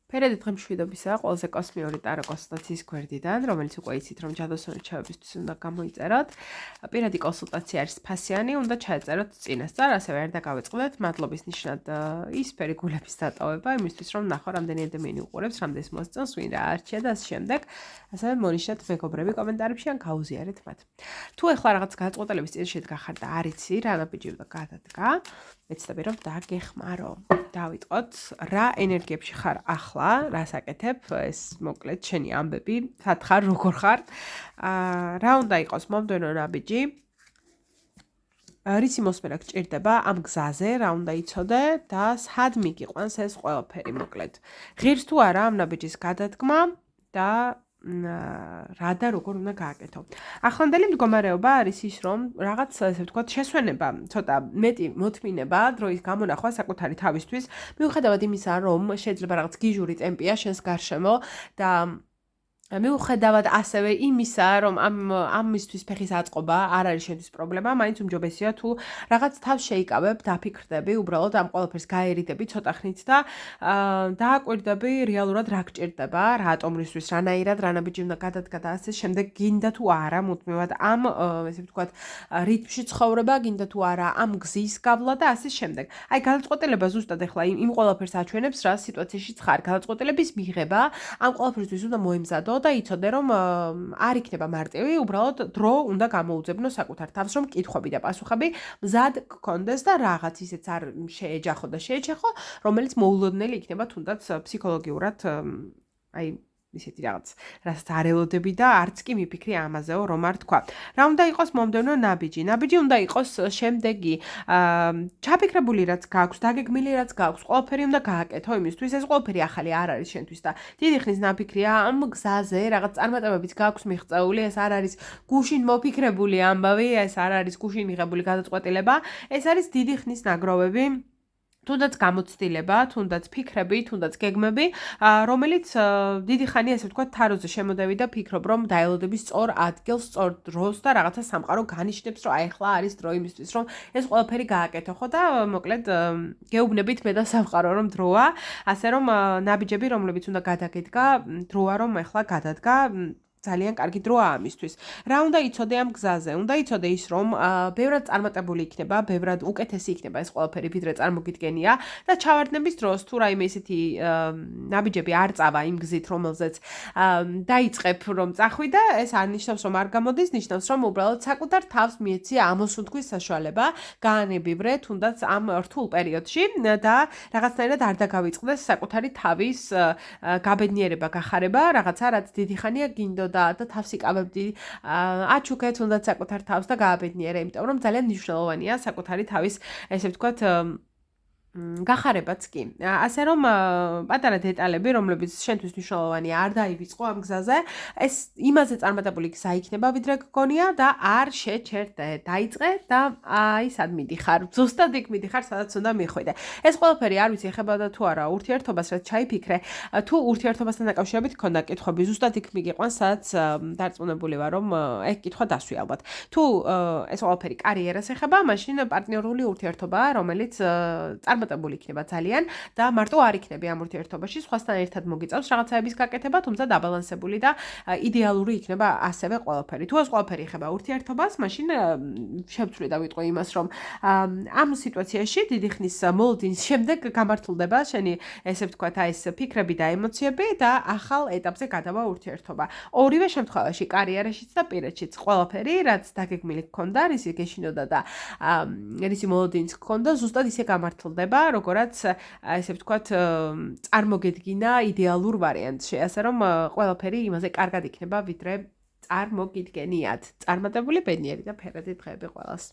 ფერადი დღემშვიდობისა ყველაზე კოსმიური ტარო კონსულტაციის გვერდიდან, რომელიც უკვე იცით, რომ ჯადოსნური რჩევებისთვის უნდა გამოიწეროთ. პირადი კონსულტაცია არის ფასიანი, უნდა ჩაეწეროთ წინასწარ, ასევე არ დაგავიწყდეთ მადლობის ნიშნად ისფერი გულების დატოვება, იმისთვის რომ ნახო, რამდენი ადამიანი უყურებს, რამდენს მოსწონს, ვინ რა არჩია და ასე შემდეგ. ასევე მონიშნეთ მეგობრები კომენტარებში ან გაუზიარეთ მათ. თუ ეხლა რაღაც გადაწყვეტილების წინაშე გახარ და არ იცი რა ნაბიჯი გადადგა, მეცდები რომ დაგეხმარო. დავიტყოთ, რა ენერგიებში ხარ ახლა, რას აკეთებ, ეს მოკლედ შენი ამბები, სად ხარ, როგორ ხარ, რა უნდა იყოს მომდევნო ნაბიჯი, რისი მოსმენა გჭირდება ამ გზაზე, რა უნდა იცოდე და სად მიგიყვანს ეს ყველაფერი მოკლედ. ღირს თუ არა ამ ნაბიჯის გადადგმა და რა და როგორ უნდა გააკეთო. ახლანდელი მდგომარეობა არის ის, რომ რაღაც ესე ვთქვათ, შესვენება, ცოტა მეტი მოთმინება დროის გამონახვა საკუთარი თავისთვის, მიუხედავად იმისა, რომ შეიძლება რაღაც გიჟური ტემპია შენს გარშემო და მიუხედავად ასევე იმისა, რომ ამისთვის ფეხის აწყობა არ არის შენთვის პრობლემა, მაინც უმჯობესია თუ რაღაც თავს შეიკავებ, დაფიქრდები, უბრალოდ ამ ყველაფერს გაერიდები ცოტა ხნით და დააკვირდები რეალურად რა გჭირდება, რატომისთვის, რანაირად, რა ნაბიჯი უნდა გადადგა და ასე შემდეგ, გინდა თუ არა, მუდმივად ამ ესე ვთქვათ, რიტმში ცხოვრება, გინდა თუ არა ამ გზის გავლა და ასე შემდეგ. აი, გადაწყვეტილება ზუსტად ეხლა იმ ყველაფერს აჩვენებს, რა სიტუაციაშიც ხარ. გადაწყვეტილების მიღება ამ ყველაფერთვის უნდა მოემზადო და იცოდე, რომ არ იქნება მარტივი, უბრალოდ დრო უნდა გამოუძებნო საკუთარ თავს, რომ კითხვები და პასუხები მზად გქონდეს და რაღაც ისეც არ შეეჯახო და შეეჩეხო, რომელიც მოულოდნელი იქნება თუნდაც ფსიქოლოგიურად, აი ისეთი რაღაც, რასაც არ ელოდები და არც კი მიფიქრი ამაზეო, რომ არ თქვა. რა უნდა იყოს მომდევნო ნაბიჯი? ნაბიჯი უნდა იყოს შემდეგი, ჩაფიქრებული რაც გაქვს, დაგეგმილი რაც გაქვს, ყველაფერი უნდა გააკეთო იმისთვის, ეს ყველაფერი ახალი არ არის შენთვის და დიდი ხნის ნაფიქრია ამ გზაზე, რაღაც წარმატებებიც გაქვს მიღწეული, ეს არ არის გუშინ მოფიქრებული ამბავი, ეს არ არის გუშინ მიღებული გადაწყვეტილება, ეს არის დიდი ხნის ნაგროვები. თუნდაც გამოცდილება, თუნდაც ფიქრები, თუნდაც გეგმები, რომელიც დიდი ხანია ესე ვთქვათ, თაროზე შემოდევი და ფიქრობ, რომ დაელოდები სწორ ადგილს, სწორ დროს და რაღაცა სამყარო განიშნებს, რომ აი ახლა არის დრო იმისთვის, რომ ეს ყველაფერი გააკეთო, ხო და მოკლედ გეუბნებით მე და სამყარო, რომ დროა, ასე რომ ნაბიჯები, რომლებიც უნდა გადაგედგა, დროა რომ ახლა გადადგა, ძალიან კარგი დროა ამისთვის. რა უნდა იცოდე ამ გზაზე? უნდა იცოდე ის, რომ ბევრად წარმატებული იქნება, ბევრად უკეთესი იქნება ეს ყველაფერი, ვიდრე წარმოგიდგენია და ჩავარდნების დროს თუ რაიმე ისეთი ნაბიჯები არ წავა იმ გზით, რომელზეც დაიწყებ რომ წახვი და ეს არ ნიშნავს, რომ არ გამოდის, ნიშნავს, რომ უბრალოდ საკუთარ თავს მიეცია ამოსუნთქვის საშუალება, გაანებივრე თუნდაც ამ რთულ პერიოდში და რაღაცნაირად არ დაგავიწყდეს საკუთარი თავის გაბედნიერება, გახარება, რაღაცა რაც დიდი ხანია გინდო და თავს იკავებდი, აჩუქე თუნდაც საკუთარ თავს და გააბედნიერე, იმიტომ რომ ძალიან მნიშვნელოვანია საკუთარი თავის, ესე ვთქვათ, გახარებაც კი. ასე რომ პატარა დეტალები, რომლებიც შენთვის მნიშვნელოვანია, არ დაივიწყო ამ გზაზე, ეს იმაზე წარმატებული გზა იქნება, ვიდრე გგონია და არ შეჩერდე. დაიწყე და აი სად მიდიხარ? ზუსტად იქ მიდიხარ, სადაც უნდა მიხვიდე. ეს ყველაფერი არ ვიცი ეხებოდა თუ არა ურთიერთობას, რაც ჩაიფიქრე, თუ ურთიერთობასთან დაკავშირებით ქონდა კითხვები, ზუსტად იქ მიგიყვანს, სადაც დარწმუნებული ვარ, რომ ეგ კითხვა დასვი ალბათ. თუ ეს ყველაფერი კარიერას ეხება, მაშინ პარტნიორული ურთიერთობაა, რომელიც წარმატებული იქნება ძალიან და მარტო არ იქნები ამ ურთიერთობაში, სხვასთან ერთად მოგიწევს რაღაცაების გაკეთება, თუმცა დაბალანსებული და იდეალური იქნება ასევე ყველაფერი. თუ ეს ყველაფერი ეხება ურთიერთობას, მაშინ შევცვლი და ვიტყვი იმას, რომ ამ სიტუაციაში დიდი ხნის მოლოდინის შემდეგ გამართლდება შენი, ესე ვთქვათ, აი ეს ფიქრები და ემოციები და ახალ ეტაპზე გადავა ურთიერთობა. ორივე შემთხვევაში, კარიერაშიც და პირადშიც ყველაფერი, რაც დაგეგმილი გქონდა, რისი გეშინოდა და რისი მოლოდინის გქონდა, ზუსტად ისე გამართლდება, როგორაც ესე ვთქვათ, წარმოგედგინა იდეალურ ვარიანტში, ასე რომ ყველაფერი იმაზე კარგად იქნება, ვიდრე წარმოგიდგენიათ. წარმატებული, ბედნიერი და ფერადი დღეები ყველას.